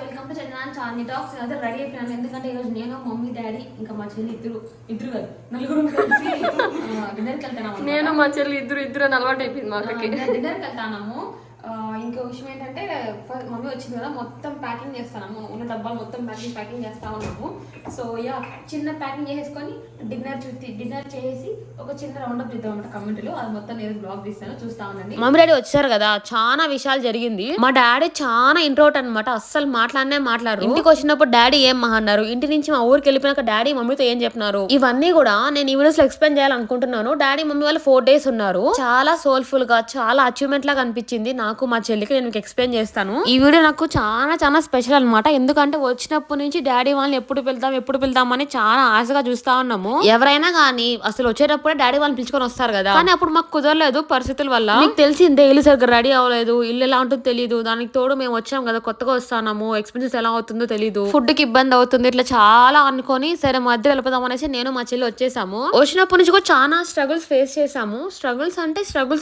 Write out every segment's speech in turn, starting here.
Welcome to Chandana Charni talks. అదే ready అయిపోయాను ఎందుకంటే ఈరోజు నేను మమ్మీ డాడీ ఇంకా మా చెల్లి ఇద్దరు కాదు నలుగురు కలిసి డిన్నర్కి వెళ్తున్నాము. నేను మా చెల్లి ఇద్దరు అలవాటు అయిపోయింది మా అక్కకి. డిన్నర్కి వెళ్తాము. ఇంకో విషయం ఏంటంటే మమ్మీ వచ్చింది కదా మొత్తం ప్యాకింగ్ చేస్తాము. ఉన్న డబ్బాలు మొత్తం ప్యాకింగ్ చేస్తా ఉన్నాము. సో యా చిన్న ప్యాకింగ్ చేసేసుకొని డిన్నర్ చేసి ఒక చిన్న రౌండ్ అప్ చేద్దాం అన్నమాట కమెంట్లో. అది మొత్తం నేను బ్లాగ్ తీస్తాను, చూస్తా ఉండండి. మమ్మీ డాడీ వచ్చారు కదా, చాలా విషయాలు జరిగింది. మా డాడీ చాలా ఇంట్రోవర్ట్ అనమాట, అస్సలు మాట్లాడరు. ఇంటికి వచ్చినప్పుడు డాడీ ఏం అన్నారు, ఇంటి నుంచి మా ఊరికి వెళ్ళిపోయినాక డాడీ మమ్మీతో ఏం చెప్పినారు, ఇవన్నీ కూడా నేను ఈ వీడియోస్ లో ఎక్స్ప్లెయిన్ చేయాలనుకుంటున్నాను. డాడీ మమ్మీ వాళ్ళు 4 days ఉన్నారు. చాలా సోల్ఫుల్ గా చాలా అచీవ్మెంట్ లాగా అనిపించింది నాకు మా చెల్లికి. నేను మీకు ఎక్స్ప్లెయిన్ చేస్తాను. ఈ వీడియో నాకు చాలా స్పెషల్ అనమాట. ఎందుకంటే వచ్చినప్పటి నుంచి డాడీ వాళ్ళని ఎప్పుడు వెళ్దాం అని చాలా ఆశగా చూస్తా ఉన్నాము. ఎవరైనా కానీ అసలు వచ్చేటప్పుడే డాడీ వాళ్ళని పిలుచుకొని వస్తారు కదా, కానీ అప్పుడు మాకు కుదరలేదు పరిస్థితుల వల్ల. మీకు తెలిసిందే ఇల్లు సరిగ్గా రెడీ అవ్వలేదు, ఇల్లు ఎలా ఉంటుందో తెలియదు. దానికి తోడు మేము వచ్చాం కదా, కొత్తగా వస్తాము, ఎక్స్పెన్సెస్ ఎలా అవుతుందో తెలియదు, ఫుడ్ కి ఇబ్బంది అవుతుంది, ఇట్లా చాలా అనుకొని సరే మధ్య వెళ్ళిపోదాం అనేసి నేను మా చెల్లి వచ్చేసాము. వచ్చినప్పటి నుంచి కూడా చాలా స్ట్రగుల్స్ ఫేస్ చేసాము. స్ట్రగుల్స్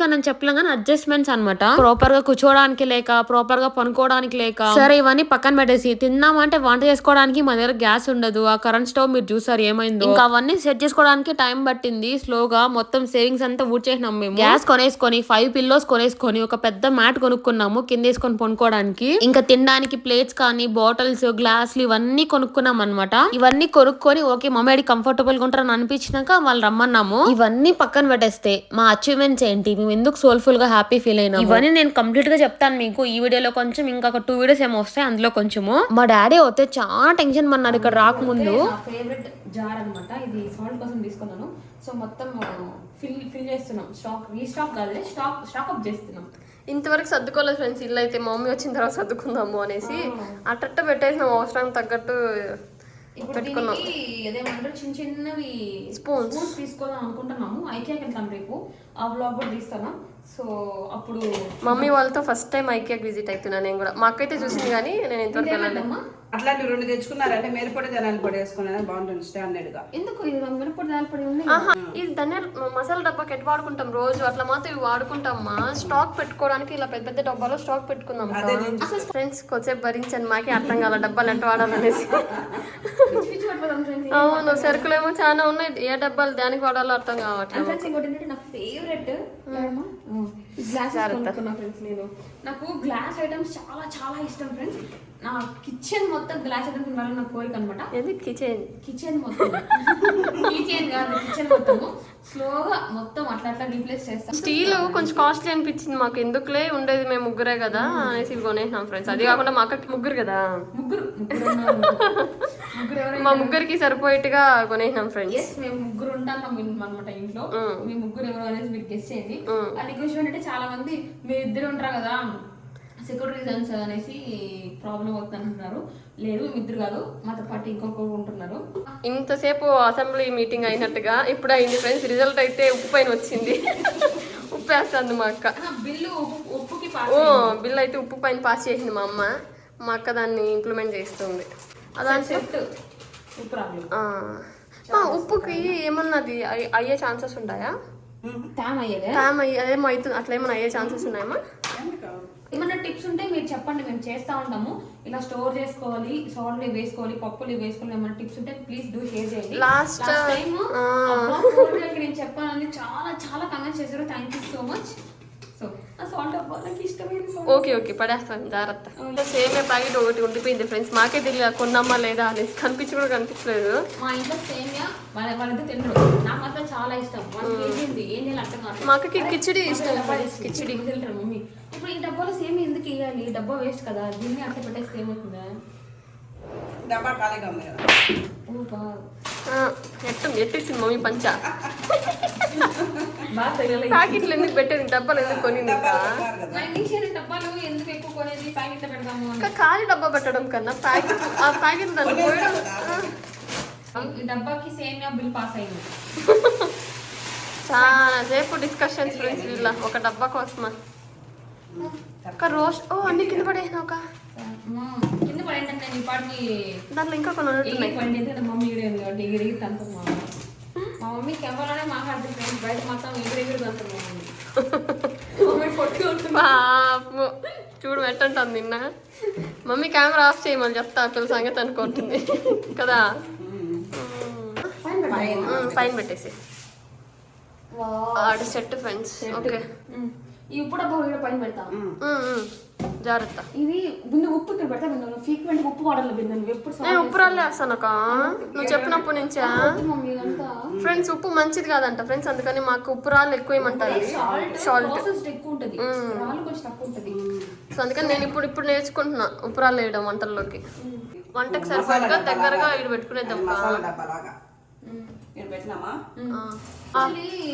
అని చెప్పలేం కానీ అడ్జస్ట్మెంట్స్ అనమాట. ప్రాపర్ గా కూర్చోడానికి లేక, ప్రాపర్ గా పనుకోవడానికి లేక, సరే ఇవన్నీ పక్కన పెట్టేసి తిందామంటే వంట చేసుకోవడానికి మా దగ్గర గ్యాస్ ఉండదు. ఆ కరెంట్ స్టవ్ మీరు చూసారు ఏమైందో. ఇంకా అవన్నీ సెట్ చేసుకోవడానికి టైం పట్టింది. స్లోగా మొత్తం సేవింగ్స్ అంతా ఊడ్చేసినాం మేము. గ్యాస్ కొనేసుకొని 5 pillows కొనేసుకొని ఒక పెద్ద మ్యాట్ కొనుక్కున్నాము కింద వేసుకొని పనుకోవడానికి. ఇంకా తినడానికి ప్లేట్స్ కానీ బాటిల్స్ గ్లాసులు ఇవన్నీ కొనుక్కున్నాం అనమాట. ఇవన్నీ కొనుక్కొని ఓకే మమ్మీ డాడీ కంఫర్టబుల్ గా ఉంటారని అనిపించినాక వాళ్ళు రమ్మన్నాము. ఇవన్నీ పక్కన పెట్టేస్తే మా అచీవ్మెంట్స్ ఏంటి, మేము ఎందుకు సోల్ఫుల్ గా హ్యాపీ ఫీల్ అయినా, ఇవన్నీ నేను కంప్లీట్ గా చెప్తాను మీకు ఈ వీడియోలో. కొంచెం ఇంకా 2 videos ఏమో వస్తాయి, అందులో కొంచెము. మా డాడీ అయితే చాలా టెన్షన్ పడినారు ఇక్కడ రాకముందు. ఫేవరెట్ జార్ అనమాట ఇది, సాల్ట్ కోసం తీసుకున్నాను. సో మొత్తం ఫిల్ చేస్తున్నాం. రీస్టాక్ కాదు, స్టాక్ అప్ చేస్తున్నాం. ఇంతవరకు సర్దుకోలేదు ఫ్రెండ్స్, ఇల్లు అయితే మా మమ్మీ వచ్చిన తర్వాత సర్దుకుందాము అనేసి అట్ట పెట్టేసినాం. అవసరానికి తగ్గట్టు పెట్టుకున్నాం. అదేమంటారు చిన్నవి స్పూన్స్ తీసుకోదాం అనుకుంటున్నాము. ఐకియాకి వెళ్తాం రేపు, ఆ బ్లాగ్ కూడా తీస్తాను. సో అప్పుడు మమ్మీ వాళ్ళతో ఫస్ట్ టైం ఐకియాకి విజిట్ అవుతున్నా నేను కూడా. మా అక్క అయితే చూసింది కానీ నేను ఇంతవరకు వెళ్ళాను. అట్లాంటి 2 తెచ్చుకున్నారంటే మిరపొడి ధనాల పొడి వేసుకున్నారని బాగుంటుంది స్టాండర్డ్ గా. ఎందుకు ఇది మిరపొడి ధనాల పొడి ఉంది? ఇది ధనియాల మసాలా డబ్బాకి ఎట్ వాడుకుంటాం రోజు, అట్లా మాత్రం ఇవి వాడుకుంటామా. స్టాక్ పెట్టుకోవడానికి ఇలా పెద్ద డబ్బాలో స్టాక్ పెట్టుకుందాం ఫ్రెండ్స్. కొద్దిసేపు భరించాను, మాకే అర్థం కాల డబ్బాలు ఎట్ట వాడాలనేసి. అవును సరుకులేమో చాలా ఉన్నాయి, ఏ డబ్బాలు దానికి వాడాలో అర్థం కావట్లేదు. నా ఫేవరెట్ నాకు గ్లాస్ ఐటమ్స్ చాలా ఇష్టం ఫ్రెండ్స్. నా కిచెన్ మొత్తం గ్లాస్ ఐటమ్స్ వల్ల నా కోరిక అనమాట. కిచెన్ మొత్తం కిచెన్ మొత్తము స్లోగా మొత్తం అట్లా రీప్లేస్ చేస్తాం. స్టీల్ కొంచెం కాస్ట్లీ అనిపించింది మాకు, ఎందుకులే ఉండేది మేము ముగ్గురే కదా అనేసి ఇవి కొనేసినాం ఫ్రెండ్స్. అది కాకుండా మా అక్కకి ముగ్గురు కదా, మా ముగ్గురికి సరిపోయేట్టుగా కొనేసినాం ఫ్రెండ్స్. మేము ముగ్గురు ఉంటాం అనమాట ఇంట్లో. మీ ముగ్గురు ఎవరు అనేది మీరు గెస్ చేయండి. అది క్వశ్చన్ అంటే చాలా మంది మీరు ఇద్దరు ఉంటారు కదా, సెక్యూరిటీ రీజన్స్ అనేసి ప్రాబ్లం అవుతుంది అంటున్నారు. లేదు ఇద్దరు కాదు, మాతో పాటు ఇంకొకరు ఉంటున్నారు. ఇంతసేపు అసెంబ్లీ మీటింగ్ అయినట్టుగా ఇప్పుడు అయింది ఫ్రెండ్స్. రిజల్ట్ అయితే ఉప్పు పైన వచ్చింది. ఉప్పు వేస్తుంది మా అక్క. బిల్లు అయితే ఉప్పు పైన పాస్ చేసింది మా అమ్మ. మా అక్క దాన్ని ఇంప్లిమెంట్ చేస్తుంది. ఉప్పుకి ఏమన్నది అయ్యే ఛాన్సెస్ ఉంటాయా? అదేమో అవుతుంది, అట్లా ఏమన్నా అయ్యే ఛాన్సెస్ ఉన్నాయమ్మా? ఏమన్నా టిప్స్ ఉంటే మీరు చెప్పండి, మేము చేస్తా ఉంటాము. ఇలా స్టోర్ చేసుకోవాలి, సాల్ట్ వేసుకోవాలి, పప్పులు వేసుకోవాలి, ఏమన్నా టిప్స్ ఉంటే ప్లీజ్ డూ షేర్ చేయండి. లాస్ట్ టైం నేను చెప్పానని చాలా కమెంట్స్ చేశారు. Thank you so much. So ఆ సాల్ట్ నాకు ఇష్టమైంది. ఓకే పడేస్తాను జాగ్రత్త. సేమియా ప్యాకెట్ ఒకటి ఉండిపోయింది ఫ్రెండ్స్, మాకే తెలియదు కొన్నామా లేదా అనేసి. కనిపించలేదు. మా ఇంట్లో సేమియా వాళ్ళంతా తినరు, నాకు మాత్రం చాలా ఇష్టం. ఏం చేయాలి అర్థం కాదు. మా అక్కకి కిచిడి ఇష్టం. కిచిడి తింటారు మమ్మీ. ఇప్పుడు ఈ డబ్బాలో సేమియా ఎందుకు వేయాలి? డబ్బా వేస్ట్ కదా, దీన్ని అట్లా పెట్టేస్తే ఏమవుతుందా? డబ్బా ఖాళీగా ఉంది కదా. ఎట్టించింది మమ్మీ పంచ. ప్యాకెట్లు ఎందుకు పెట్టేది, డబ్బాలు ఎందుకు కొనింది? డబ్బాలు ఎందుకు ఎక్కువ కొనేది, ప్యాకెట్ పెడతాము. ఖాళీ డబ్బా పెట్టడం కన్నా ప్యాకెట్ దాన్ని పోయడం. ఈ డబ్బాకి సేమియా బిల్ పాస్ అయింది. చాలా సేపు డిస్కషన్స్ ఫ్రెండ్స్ వీళ్ళ ఒక డబ్బా కోసమా. ఒక రోస్ట్ అన్ని కింద పడేసిన ఒక కింద పడేంటే ఈ పాటికి దాంట్లో ఇంకా కొన్ని మమ్మీ ఎగిరి తంటుంది. మా మమ్మీ కెమెరాలోనే మాట్లాడుతుంది ఫ్రెండ్స్, బయట మాత్రం ఎగిరి తంటుంది మా మమ్మీ. చూడు పెట్టంటుంది నిన్న మమ్మీ కెమెరా ఆఫ్ చేయమని చెప్తా పిల్ల సంగతి అనుకుంటుంది కదా. పైన పెట్టేసి ఆడ సెట్ ఫ్రెండ్స్. ఓకే ఈ ఉప్పు డబ్బా కూడా పైన పెడతా. జాగ్రత్త. ఇది బిందు ఉప్పు ఇక్కడ పెడతా. బిందు ఫ్రీక్వెంట్ ఉప్పు వాడాలి. బిందు నువ్వు ఎప్పుడు నేను ఉప్పు రాళ్ళు వేస్తాను అక్క, నువ్వు చెప్పినప్పటి నుంచా. మమ్మీ అంతా ఫ్రెండ్స్ ఉప్పు మంచిది కాదంట ఫ్రెండ్స్, అందుకని మాకు ఉప్పు రాళ్ళు ఎక్కువ ఏమంటారు, సాల్ట్ ఎక్కువ ఉంటది, రాళ్ళు కొంచెం తక్కువ ఉంటది. సో అందుకని నేను ఇప్పుడు నేర్చుకుంటున్నా ఉప్పు రాళ్ళు వేయడం వంటల్లోకి. వంటకి సరిపడగా దగ్గరగా ఇటు పెట్టుకునేద్దాం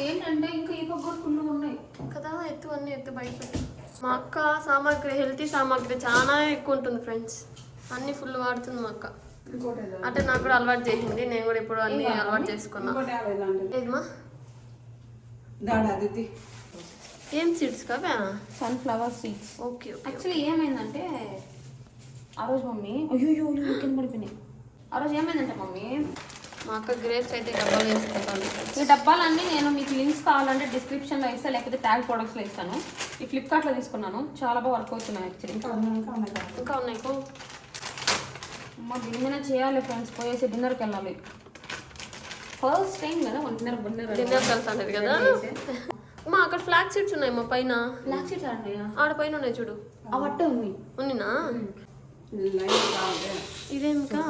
ఏంటంటే ఇంకా ఈ పక్క ఫుల్ ఉన్నాయి కదా. ఎత్తు బయట పెట్టు. మా అక్క సామాగ్రి హెల్తీ సామాగ్రి చాలా ఎక్కువ ఉంటుంది ఫ్రెండ్స్, అన్ని ఫుల్ వాడుతుంది మా అక్క. అంటే నాకు కూడా అలవాటు చేసింది, నేను కూడా ఇప్పుడు అన్ని అలవాటు చేసుకున్నా. ఏమా ఏం సీడ్స్ కావా? Sunflower seeds. ఓకే యాక్చువల్లీ ఏమైందంటే ఆ రోజు మమ్మీ అయ్యో కింద పడిపోయినాయి. ఆ రోజు ఏమైందంటే మమ్మీ మా అక్క గ్రేప్స్ అయితే డబ్బాలు వేసుకుంటాను. ఈ డబ్బాలన్నీ నేను మీకు లింక్స్ కావాలంటే డిస్క్రిప్షన్లో ఇస్తాను, లేకపోతే ట్యాగ్ ప్రొడక్ట్స్లో ఇస్తాను. ఈ ఫ్లిప్కార్ట్లో తీసుకున్నాను, చాలా బాగా వర్క్ అవుతున్నాయి. యాక్చువల్లీ ఇంకా ఉన్నాయి అమ్మ డిన్నర్ చేయాలి ఫ్రెండ్స్, పోయేసి డిన్నర్కి వెళ్ళాలి. ఫస్ట్ టైం కదా డిన్నర్ కలిసి కదా. మా అక్కడ ఫ్లాక్ సీడ్స్ ఉన్నాయి మా పైన. బ్లాక్ సీడ్స్ ఆడ పైన ఉన్నాయి చూడు, అవట్టే ఉంది. ఉన్నినా ఇదేమికా?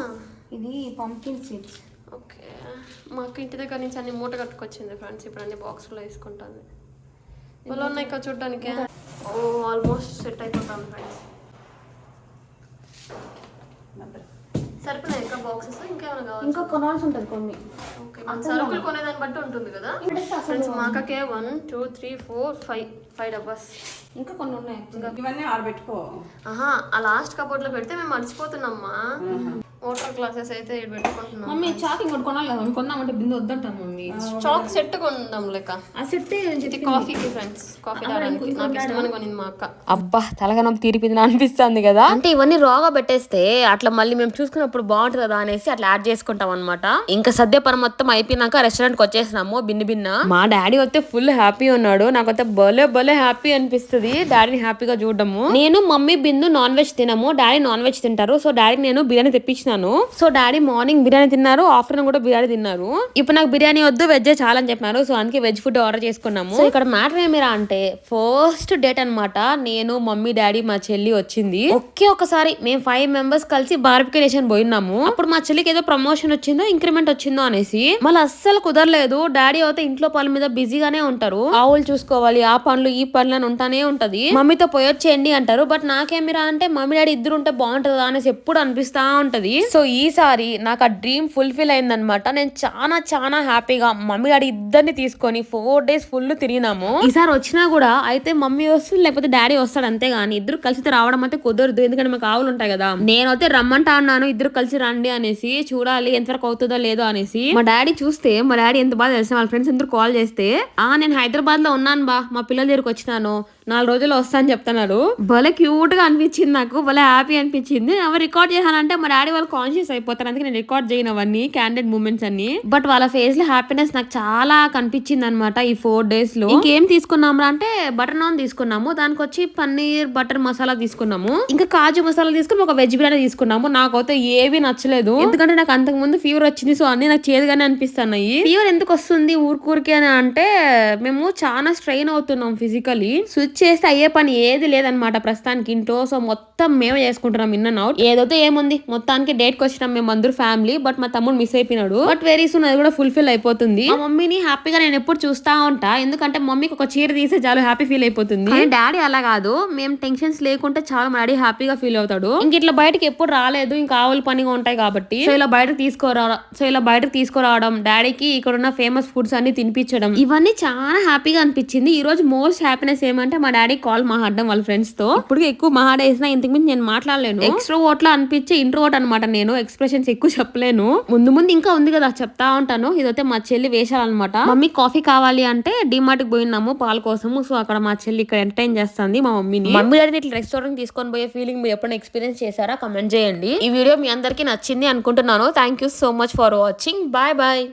ఇది పంకిన్ సీడ్స్. ఓకే మాకు ఇంటి దగ్గర నుంచి అన్ని మూట కట్టుకొచ్చింది ఫ్రెండ్స్, ఇప్పుడు అన్ని బాక్స్లో వేసుకుంటాను. వాళ్ళు ఉన్నాయి కదా చూడడానికి. ఆల్మోస్ట్ సెట్ అయిపోతాను ఫ్రెండ్స్. సరిపోయినాయి ఇంకా బాక్సెస్, ఇంకేమైనా కావాలి? ఇంకా కొనాల్సి ఉంటుంది కొన్ని. ఓకే సరుకులు కొనేదాన్ని బట్టి ఉంటుంది కదా ఫ్రెండ్స్. మా అక్కకే 1 2 3 4 5 డబ్బాస్ ఇంకా కొన్ని ఉన్నాయి. ఇవన్నీ ఆడబెట్టుకో. ఆహా ఆ లాస్ట్ కబోర్డ్ లో పెడితే మేము మర్చిపోతున్నామ్మా. వాటర్ గ్లాసెస్ అయితే ఇక్కడ పెట్టుకుంటున్నాం. మమ్మీ చాక్ ఇంకోటి కొనాలి కదా, కొన్నామంటే బిందు వద్దంటాను మమ్మీ. చాక్ సెట్ కొందాం లెక్క. ఆ సెట్ ఇది కాఫీకి ఫ్రెండ్స్, కాఫీ తాగడానికి నాకు ఇష్టమని కొనింది మా అక్క. అబ్బా తలగనం తీరిపింది అనిపిస్తుంది కదా. అంటే ఇవన్నీ రాగా పెట్టేస్తే అట్లా మళ్ళీ మేము చూసుకున్నప్పుడు బాగుంటుంది కదా అనేసి అట్లా యాడ్ చేసుకుంటాం అనమాట. ఇంకా సద్య పని మొత్తం అయిపోయినాక రెస్టారెంట్ కి వచ్చేసినాము బిన్న. మా డాడీ వస్తే ఫుల్ హ్యాపీ ఉన్నాడు, నాకైతే భలే హ్యాపీ అనిపిస్తుంది డాడీని హ్యాపీగా చూడడము. నేను మమ్మీ బిందు నాన్ వెజ్ తినము, డాడీ నాన్ వెజ్ తింటారు. సో డాడీ నేను బిర్యానీ తెప్పించినాను. సో డాడీ మార్నింగ్ బిర్యానీ తిన్నారు, ఆఫ్టర్నూన్ కూడా బిర్యానీ తిన్నారు. ఇప్పుడు నాకు బిర్యానీ వద్దు వెజ్ చాలని చెప్పినారు, సో అందుకే వెజ్ ఫుడ్ ఆర్డర్ చేసుకున్నాము. సో ఇక్కడ మ్యాటర్ ఏమిరా అంటే ఫస్ట్ డేట్ అనమాట, నేను మమ్మీ డాడీ మా చెల్లి వచ్చింది. ఒకసారి మేము 5 మెంబర్స్ కలిసి బార్బిక్యూ నేషన్ పోయినాము. అప్పుడు మా చెల్లికి ఏదో ప్రమోషన్ వచ్చిందో ఇంక్రిమెంట్ వచ్చిందో అనేసి మళ్ళీ అస్సలు కుదరలేదు. డాడీ అయితే ఇంట్లో పనుల మీద బిజీగానే ఉంటారు, ఆవులు చూసుకోవాలి, ఆ పనులు ఈ పనులు అని ఉంటానే ఉంటది. మమ్మీతో పోయొచ్చేయండి అంటారు, బట్ నాకేమిరా అంటే మమ్మీ డాడీ ఇద్దరు ఉంటే బాగుంటుందా అనేసి ఎప్పుడు అనిపిస్తా ఉంటది. సో ఈసారి నాకు ఆ డ్రీమ్ ఫుల్ఫిల్ అయిందనమాట. నేను చాలా హ్యాపీగా మమ్మీ డాడీ ఇద్దరిని తీసుకొని 4 days ఫుల్ తిరిగినాము. ఈసారి వచ్చినా కూడా అయితే మమ్మీ వస్తుంది లేకపోతే డాడీ వస్తాడు అంతే గానీ ఇద్దరు కలిసి రావడం అయితే కుదరదు, ఎందుకంటే మాకు ఆవులు ఉంటాయి కదా. నేనైతే రమ్మంటా అన్నాను ఇద్దరు కలిసి రండి అనేసి, చూడాలి ఎంతవరకు అవుతుందో లేదో అనేసి. మా డాడీ చూస్తే మా డాడీ ఎంత బాగా తెలిసిన వాళ్ళ ఫ్రెండ్స్ ఎందుకు కాల్ చేస్తే నేను హైదరాబాద్ లో ఉన్నాను బా, మా పిల్లల దగ్గరకు వచ్చినాను, 4 రోజుల్లో వస్తా అని చెప్తున్నారు. భలే క్యూట్ గా అనిపించింది, నాకు భలే హ్యాపీ అనిపించింది. అవి రికార్డ్ చేశానంటే మా డాడీ వాళ్ళు కాన్షియస్ అయిపోతారు, అందుకే నేను రికార్డ్ చేయను అవన్నీ క్యాండిడ్ మూమెంట్స్ అన్ని. బట్ వాళ్ళ ఫేస్ లో హ్యాపీనెస్ నాకు చాలా కనిపించింది అనమాట ఈ 4 days లో. ఇంకేం తీసుకున్నాము అంటే బటర్ నాన్ తీసుకున్నాము, దానికి వచ్చి పన్నీర్ బటర్ మసాలా తీసుకున్నాము, ఇంకా కాజు మసాలా తీసుకుని ఒక వెజ్ బిర్యానీ తీసుకున్నాము. నాకైతే ఏవి నచ్చలేదు, ఎందుకంటే నాకు అంతకు ముందు ఫీవర్ వచ్చింది, సో అన్ని నాకు చేదుగానే అనిపిస్తున్నాయి. ఫీవర్ ఎందుకు వస్తుంది ఊరికి అని అంటే మేము చాలా స్ట్రెయిన్ అవుతున్నాం ఫిజికలీ. స్విచ్ చేస్తే అయ్యే పని ఏది లేదనమాట ప్రస్తుతానికి ఇంట్లో. సో మొత్తం మేమే చేసుకుంటున్నాం ఇన్ అండ్ అవుట్. ఏదైతే ఏముంది మొత్తానికి డేట్ కి వచ్చినాం మేము అందరూ ఫ్యామిలీ. బట్ మా తమ్ముడు మిస్ అయిపోయినాడు, బట్ వెరీ సూన్ అది కూడా ఫుల్ఫిల్ అయిపోతుంది. మా మమ్మీని హ్యాపీగా నేను ఎప్పుడు చూస్తా ఉంటా, ఎందుకంటే మమ్మీకి ఒక చీర తీసే చాలు హ్యాపీ ఫీల్ అయిపోతుంది. డాడీ అలా కాదు, మేము టెన్షన్స్ లేకుంటే చాలా మా డాడీ హ్యాపీగా ఫీల్ అవుతాడు. ఇంక ఇట్లా బయటకి ఎప్పుడు రాలేదు, ఇంకా ఆవులు పనిగా ఉంటాయి కాబట్టి. సో ఇలా బయటకు తీసుకురావడం డాడీకి ఇక్కడ ఉన్న ఫేమస్ ఫుడ్స్ అన్ని తినిపించడం, ఇవన్నీ చాలా హ్యాపీగా అనిపించింది. ఈ రోజు మోస్ట్ హ్యాపీనెస్ ఏమంటే మా డాడీ కాల్ మాట్లాడడం వాళ్ళ ఫ్రెండ్స్ తో. ఇప్పుడు ఎక్కువ మాట్లాడేసినా ఇంతకు మించి నేను మాట్లాడలేను, ఎక్స్ట్రోవర్ట్ లా అనిపించే ఇంట్రోవర్ట్ అనమాట నేను, ఎక్స్ప్రెషన్స్ ఎక్కువ చెప్పలేను. ముందు ఇంకా ఉంది కదా చెప్తా ఉంటాను. ఇదైతే మా చెల్లి వేషాలన్నమాట. మమ్మీ కాఫీ కావాలి అంటే డిమార్ట్ కి పోయినాము పాల కోసము. సో అక్కడ మా చెల్లి ఇక్కడ ఎంటర్టైన్ చేస్తుంది మా మమ్మీని. మమ్మీ డాడీని ఇట్లా రెస్టారెంట్ తీసుకొని పోయే ఫీలింగ్ మీరు ఎప్పుడైనా ఎక్స్పీరియన్స్ చేశారా? కమెంట్ చేయండి. ఈ వీడియో మీ అందరికీ నచ్చింది అనుకుంటున్నాను. Thank you so much for watching. Bye bye.